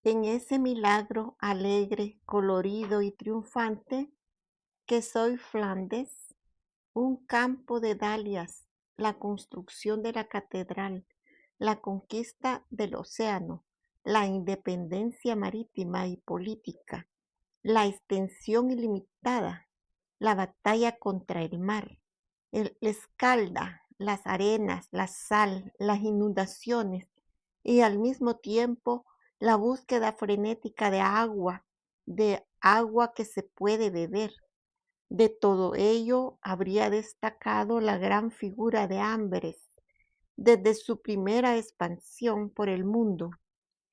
en ese milagro alegre, colorido y triunfante que soy Flandes, un campo de dalias, la construcción de la catedral, la conquista del océano, la independencia marítima y política, la extensión ilimitada, la batalla contra el mar, el escalda, las arenas, la sal, las inundaciones y al mismo tiempo la búsqueda frenética de agua que se puede beber. De todo ello habría destacado la gran figura de Amberes desde su primera expansión por el mundo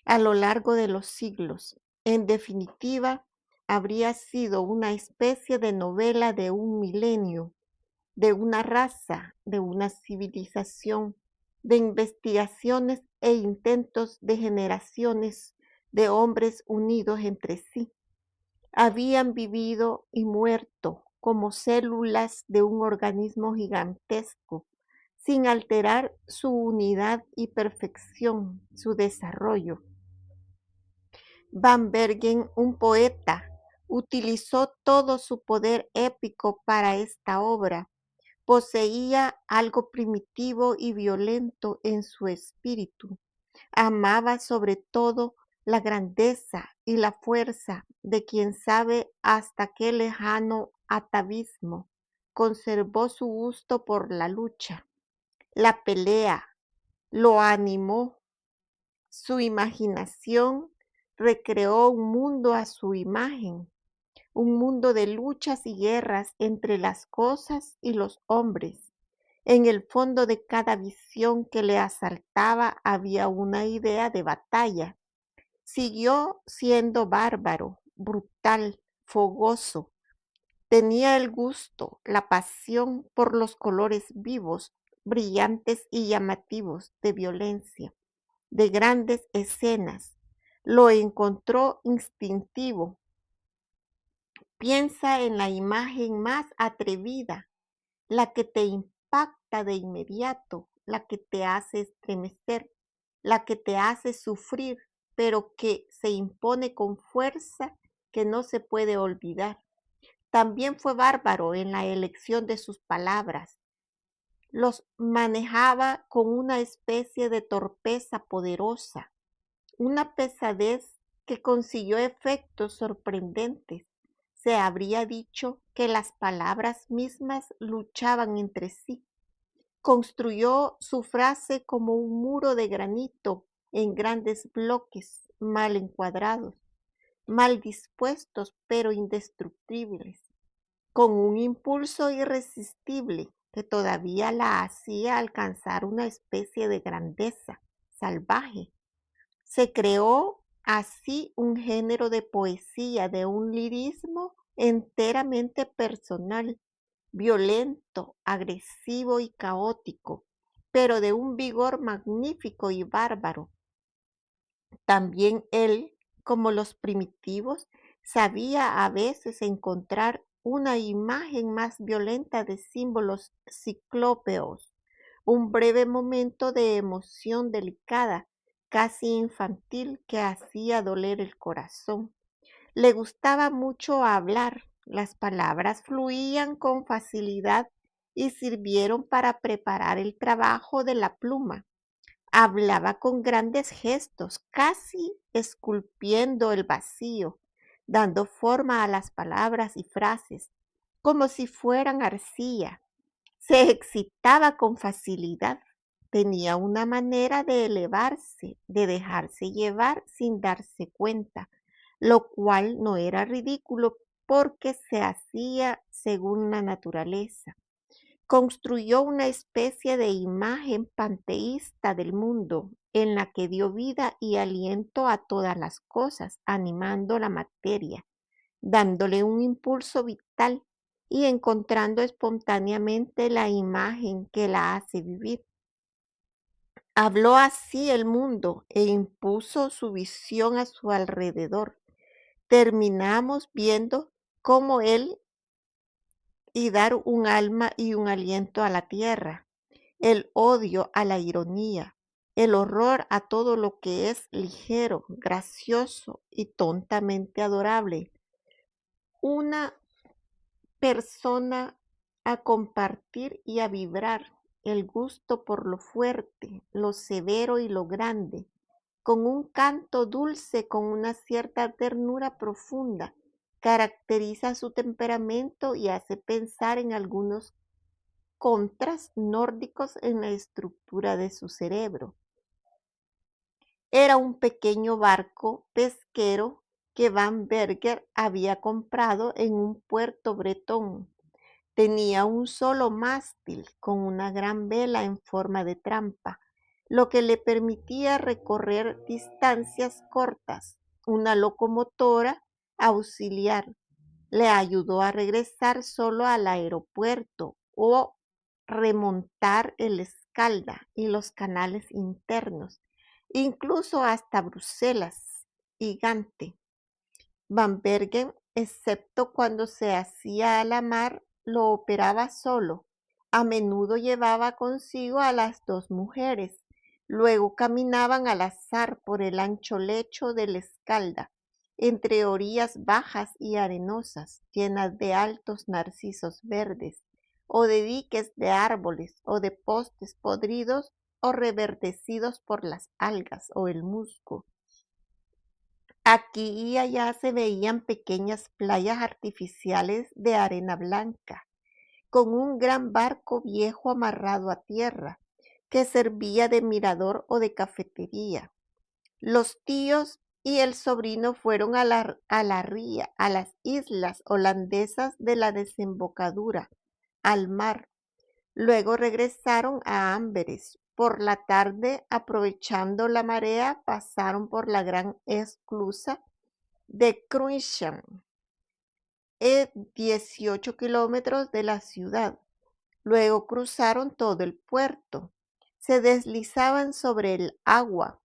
a lo largo de los siglos. En definitiva, habría sido una especie de novela de un milenio, de una raza, de una civilización, de investigaciones e intentos de generaciones de hombres unidos entre sí. Habían vivido y muerto como células de un organismo gigantesco, sin alterar su unidad y perfección, su desarrollo. Van Bergen, un poeta, utilizó todo su poder épico para esta obra. Poseía algo primitivo y violento en su espíritu. Amaba sobre todo la grandeza y la fuerza de quien sabe hasta qué lejano atavismo conservó su gusto por la lucha. La pelea lo animó, su imaginación recreó un mundo a su imagen, un mundo de luchas y guerras entre las cosas y los hombres. En el fondo de cada visión que le asaltaba había una idea de batalla. Siguió siendo bárbaro, brutal, fogoso. Tenía el gusto, la pasión por los colores vivos, brillantes y llamativos de violencia, de grandes escenas. Lo encontró instintivo. Piensa en la imagen más atrevida, la que te impacta de inmediato, la que te hace estremecer, la que te hace sufrir, pero que se impone con fuerza que no se puede olvidar. También fue bárbaro en la elección de sus palabras. Los manejaba con una especie de torpeza poderosa, una pesadez que consiguió efectos sorprendentes. Se habría dicho que las palabras mismas luchaban entre sí. Construyó su frase como un muro de granito en grandes bloques mal encuadrados, mal dispuestos pero indestructibles, con un impulso irresistible que todavía la hacía alcanzar una especie de grandeza salvaje. Se creó así un género de poesía, de un lirismo enteramente personal, violento, agresivo y caótico, pero de un vigor magnífico y bárbaro. También él, como los primitivos, sabía a veces encontrar una imagen más violenta de símbolos ciclópeos, un breve momento de emoción delicada, casi infantil, que hacía doler el corazón. Le gustaba mucho hablar, las palabras fluían con facilidad y sirvieron para preparar el trabajo de la pluma. Hablaba con grandes gestos, casi esculpiendo el vacío, dando forma a las palabras y frases, como si fueran arcilla. Se excitaba con facilidad. Tenía una manera de elevarse, de dejarse llevar sin darse cuenta, lo cual no era ridículo porque se hacía según la naturaleza. Construyó una especie de imagen panteísta del mundo, en la que dio vida y aliento a todas las cosas, animando la materia, dándole un impulso vital y encontrando espontáneamente la imagen que la hace vivir. Habló así el mundo e impuso su visión a su alrededor. Terminamos viendo cómo él y dar un alma y un aliento a la tierra, el odio a la ironía, el horror a todo lo que es ligero, gracioso y tontamente adorable. Una persona a compartir y a vibrar el gusto por lo fuerte, lo severo y lo grande, con un canto dulce, con una cierta ternura profunda, caracteriza su temperamento y hace pensar en algunos contras nórdicos en la estructura de su cerebro. Era un pequeño barco pesquero que Van Berger había comprado en un puerto bretón. Tenía un solo mástil con una gran vela en forma de trampa, lo que le permitía recorrer distancias cortas. Una locomotora auxiliar le ayudó a regresar solo al aeropuerto o remontar el Escalda y los canales internos, incluso hasta Bruselas y Gante. Van Bergen, excepto cuando se hacía a la mar, lo operaba solo. A menudo llevaba consigo a las dos mujeres. Luego caminaban al azar por el ancho lecho del Escalda, entre orillas bajas y arenosas, llenas de altos narcisos verdes, o de diques de árboles, o de postes podridos o reverdecidos por las algas o el musgo. Aquí y allá se veían pequeñas playas artificiales de arena blanca, con un gran barco viejo amarrado a tierra, que servía de mirador o de cafetería. Los tíos y el sobrino fueron a la ría, a las islas holandesas de la desembocadura, al mar. Luego regresaron a Amberes. Por la tarde, aprovechando la marea, pasaron por la gran esclusa de Cruikshank, 18 kilómetros de la ciudad. Luego cruzaron todo el puerto. Se deslizaban sobre el agua,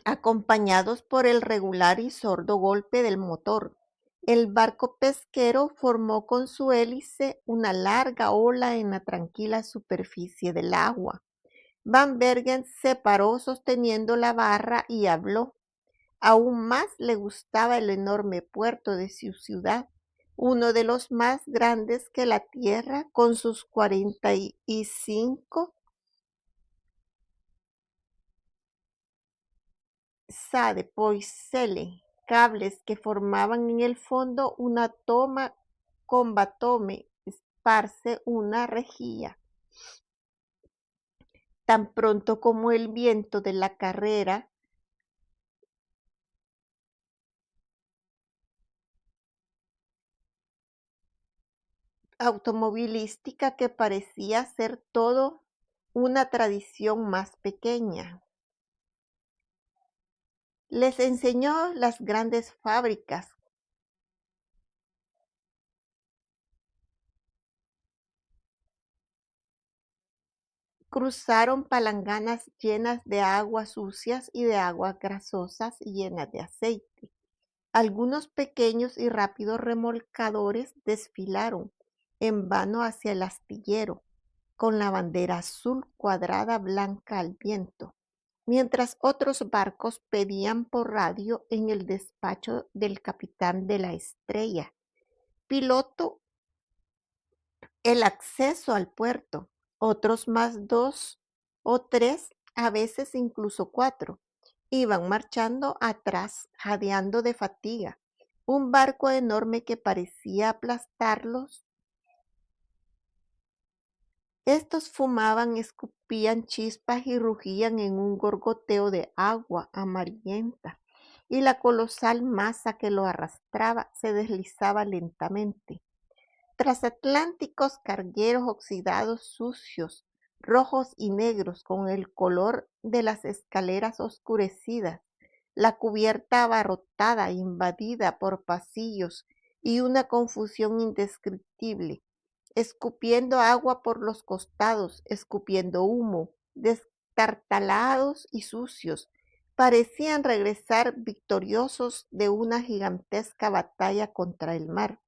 acompañados por el regular y sordo golpe del motor. El barco pesquero formó con su hélice una larga ola en la tranquila superficie del agua. Van Bergen se paró sosteniendo la barra y habló. Aún más le gustaba el enorme puerto de su ciudad, uno de los más grandes que la Tierra, con sus 45 Sadepoisele, cables que formaban en el fondo una toma con batome esparce una rejilla. Tan pronto como el viento de la carrera automovilística que parecía ser todo una tradición más pequeña. Les enseñó las grandes fábricas, cruzaron palanganas llenas de aguas sucias y de aguas grasosas llenas de aceite. Algunos pequeños y rápidos remolcadores desfilaron en vano hacia el astillero, con la bandera azul cuadrada blanca al viento, mientras otros barcos pedían por radio en el despacho del capitán de la Estrella, piloto, el acceso al puerto. Otros más, dos o tres, a veces incluso cuatro, iban marchando atrás, jadeando de fatiga. Un barco enorme que parecía aplastarlos. Estos fumaban, escupían chispas y rugían en un gorgoteo de agua amarillenta, y la colosal masa que lo arrastraba se deslizaba lentamente. Transatlánticos cargueros oxidados sucios, rojos y negros con el color de las escaleras oscurecidas, la cubierta abarrotada, invadida por pasillos y una confusión indescriptible, escupiendo agua por los costados, escupiendo humo, destartalados y sucios, parecían regresar victoriosos de una gigantesca batalla contra el mar.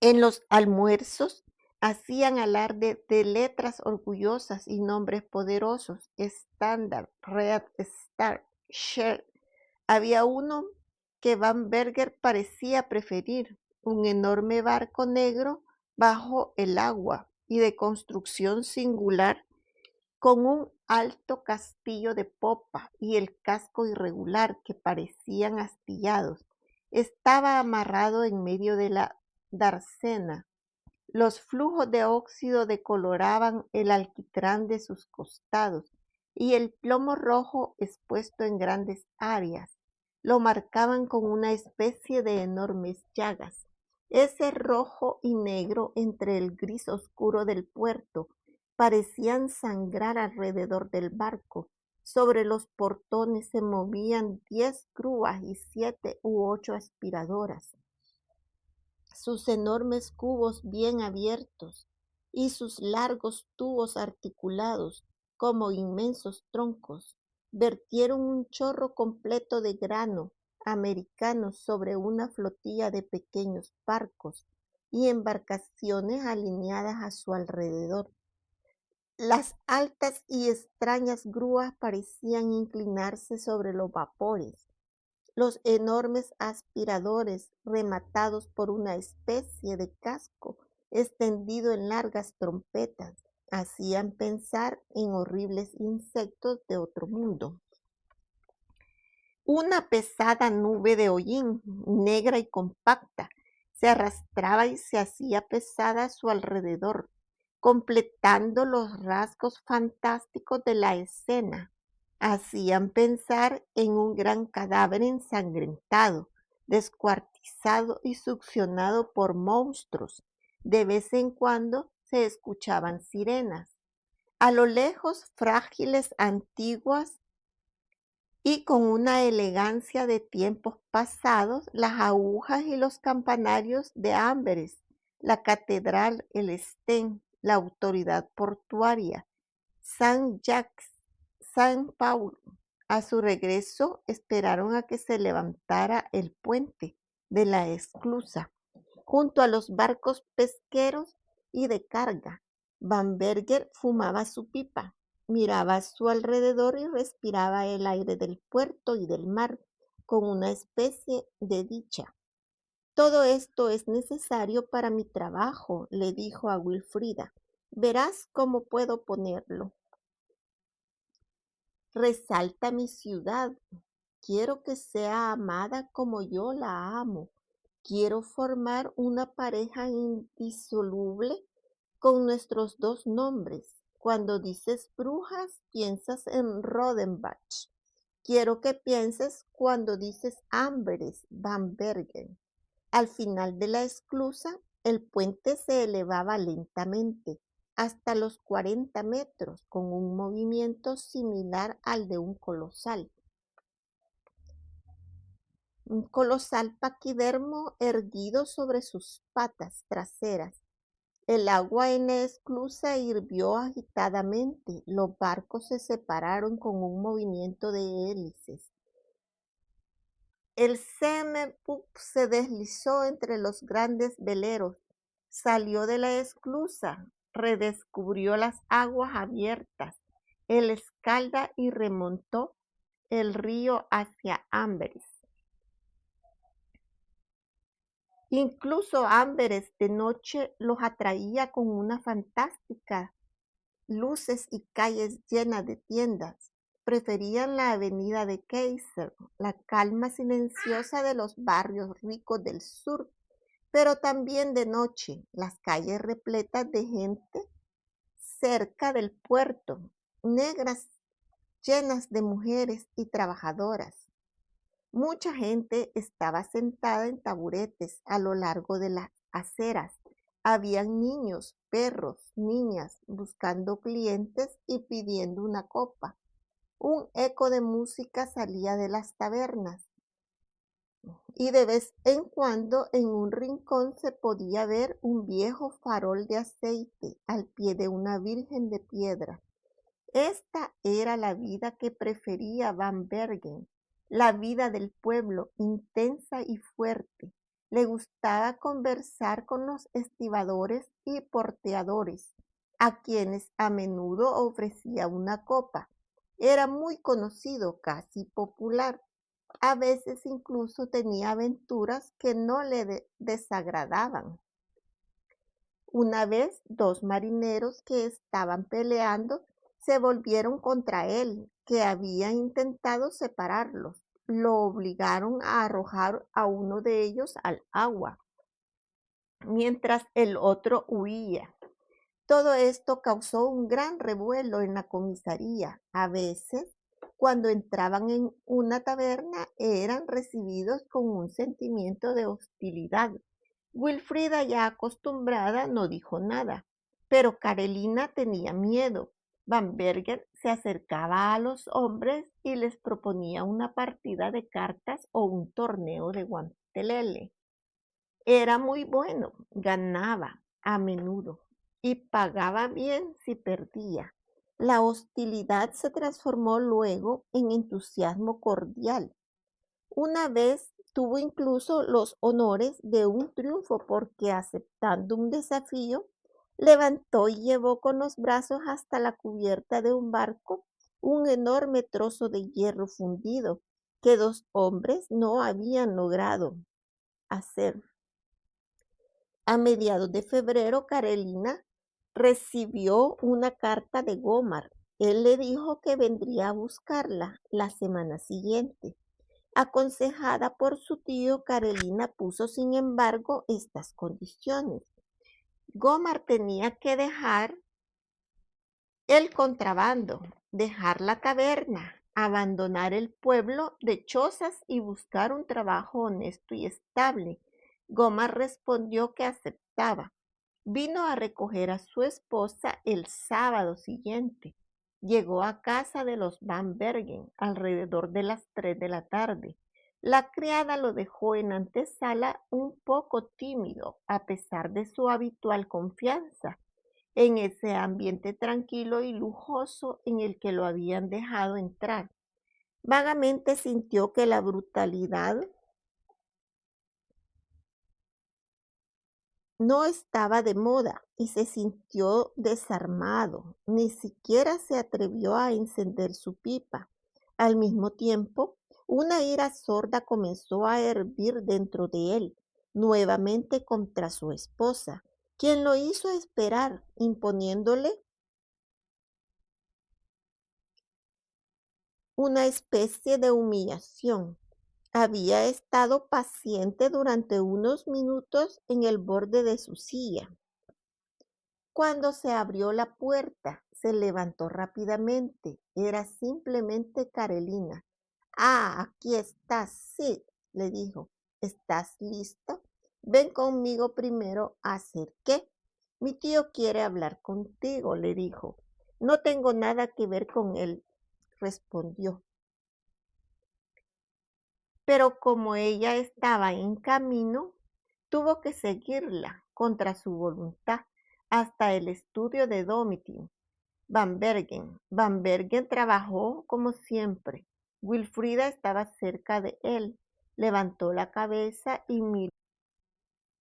En los almuerzos hacían alarde de letras orgullosas y nombres poderosos: Standard, Red Star, Shell. Había uno que Bamberger parecía preferir, un enorme barco negro bajo el agua y de construcción singular, con un alto castillo de popa y el casco irregular que parecían astillados. Estaba amarrado en medio de la dársena. Los flujos de óxido decoloraban el alquitrán de sus costados, y el plomo rojo expuesto en grandes áreas lo marcaban con una especie de enormes llagas. Ese rojo y negro entre el gris oscuro del puerto parecían sangrar alrededor del barco. Sobre los portones se movían 10 grúas y 7 u 8 aspiradoras. Sus enormes cubos bien abiertos y sus largos tubos articulados como inmensos troncos vertieron un chorro completo de grano americano sobre una flotilla de pequeños barcos y embarcaciones alineadas a su alrededor. Las altas y extrañas grúas parecían inclinarse sobre los vapores. Los enormes aspiradores, rematados por una especie de casco extendido en largas trompetas, hacían pensar en horribles insectos de otro mundo. Una pesada nube de hollín, negra y compacta, se arrastraba y se hacía pesada a su alrededor, completando los rasgos fantásticos de la escena. Hacían pensar en un gran cadáver ensangrentado, descuartizado y succionado por monstruos. De vez en cuando se escuchaban sirenas. A lo lejos, frágiles, antiguas y con una elegancia de tiempos pasados, las agujas y los campanarios de Amberes, la catedral, el Sten, la autoridad portuaria, San Jacques, San Paulo. A su regreso esperaron a que se levantara el puente de la esclusa, junto a los barcos pesqueros y de carga. Bamberger fumaba su pipa, miraba a su alrededor y respiraba el aire del puerto y del mar con una especie de dicha. Todo esto es necesario para mi trabajo, le dijo a Wilfrida. Verás cómo puedo ponerlo. Resalta mi ciudad. Quiero que sea amada como yo la amo. Quiero formar una pareja indisoluble con nuestros dos nombres. Cuando dices brujas, piensas en Rodenbach. Quiero que pienses cuando dices Amberes, Bambergen. Al final de la esclusa, el puente se elevaba lentamente hasta los 40 metros, con un movimiento similar al de un colosal paquidermo erguido sobre sus patas traseras. El agua en la esclusa hirvió agitadamente. Los barcos se separaron con un movimiento de hélices. El Semmelpuck se deslizó entre los grandes veleros, salió de la esclusa, redescubrió las aguas abiertas, el Escalda y remontó el río hacia Amberes. Incluso Amberes de noche los atraía con una fantástica luces y calles llenas de tiendas. Preferían la avenida de Kaiser, la calma silenciosa de los barrios ricos del sur, pero también de noche, las calles repletas de gente cerca del puerto, negras, llenas de mujeres y trabajadoras. Mucha gente estaba sentada en taburetes a lo largo de las aceras. Habían niños, perros, niñas buscando clientes y pidiendo una copa. Un eco de música salía de las tabernas y de vez en cuando en un rincón se podía ver un viejo farol de aceite al pie de una virgen de piedra. Esta era la vida que prefería Bambergen, la vida del pueblo, intensa y fuerte, Le gustaba conversar con los estibadores y porteadores, a quienes a menudo ofrecía una copa. Era muy conocido, casi popular. A veces incluso tenía aventuras que no le desagradaban. Una vez, dos marineros que estaban peleando se volvieron contra él, que había intentado separarlos. Lo obligaron a arrojar a uno de ellos al agua, mientras el otro huía. Todo esto causó un gran revuelo en la comisaría. A veces, cuando entraban en una taberna, eran recibidos con un sentimiento de hostilidad. Wilfrida, ya acostumbrada, no dijo nada, pero Carolina tenía miedo. Van Bergen se acercaba a los hombres y les proponía una partida de cartas o un torneo de guantelele. Era muy bueno, ganaba a menudo y pagaba bien si perdía. La hostilidad se transformó luego en entusiasmo cordial. Una vez tuvo incluso los honores de un triunfo porque, aceptando un desafío, levantó y llevó con los brazos hasta la cubierta de un barco un enorme trozo de hierro fundido que dos hombres no habían logrado hacer. A mediados de febrero, Carolina recibió una carta de Gomar. Él le dijo que vendría a buscarla la semana siguiente. Aconsejada por su tío, Carolina puso, sin embargo, estas condiciones. Gomar tenía que dejar el contrabando, dejar la taberna, abandonar el pueblo de Chozas y buscar un trabajo honesto y estable. Gomar respondió que aceptaba. Vino a recoger a su esposa el sábado siguiente. Llegó a casa de los Van Bergen alrededor de las 3 de la tarde. La criada lo dejó en antesala un poco tímido, a pesar de su habitual confianza, en ese ambiente tranquilo y lujoso en el que lo habían dejado entrar. Vagamente sintió que la brutalidad no estaba de moda y se sintió desarmado. Ni siquiera se atrevió a encender su pipa. Al mismo tiempo, una ira sorda comenzó a hervir dentro de él, nuevamente contra su esposa, quien lo hizo esperar, imponiéndole una especie de humillación. Había estado paciente durante unos minutos en el borde de su silla. Cuando se abrió la puerta, se levantó rápidamente. Era simplemente Carolina. Ah, aquí estás, Sid, le dijo. ¿Estás listo? Ven conmigo primero a hacer qué. Mi tío quiere hablar contigo, le dijo. No tengo nada que ver con él, respondió. Pero como ella estaba en camino, tuvo que seguirla contra su voluntad hasta el estudio de Domitin. Van Bergen. Van Bergen trabajó como siempre. Wilfrida estaba cerca de él. Levantó la cabeza y miró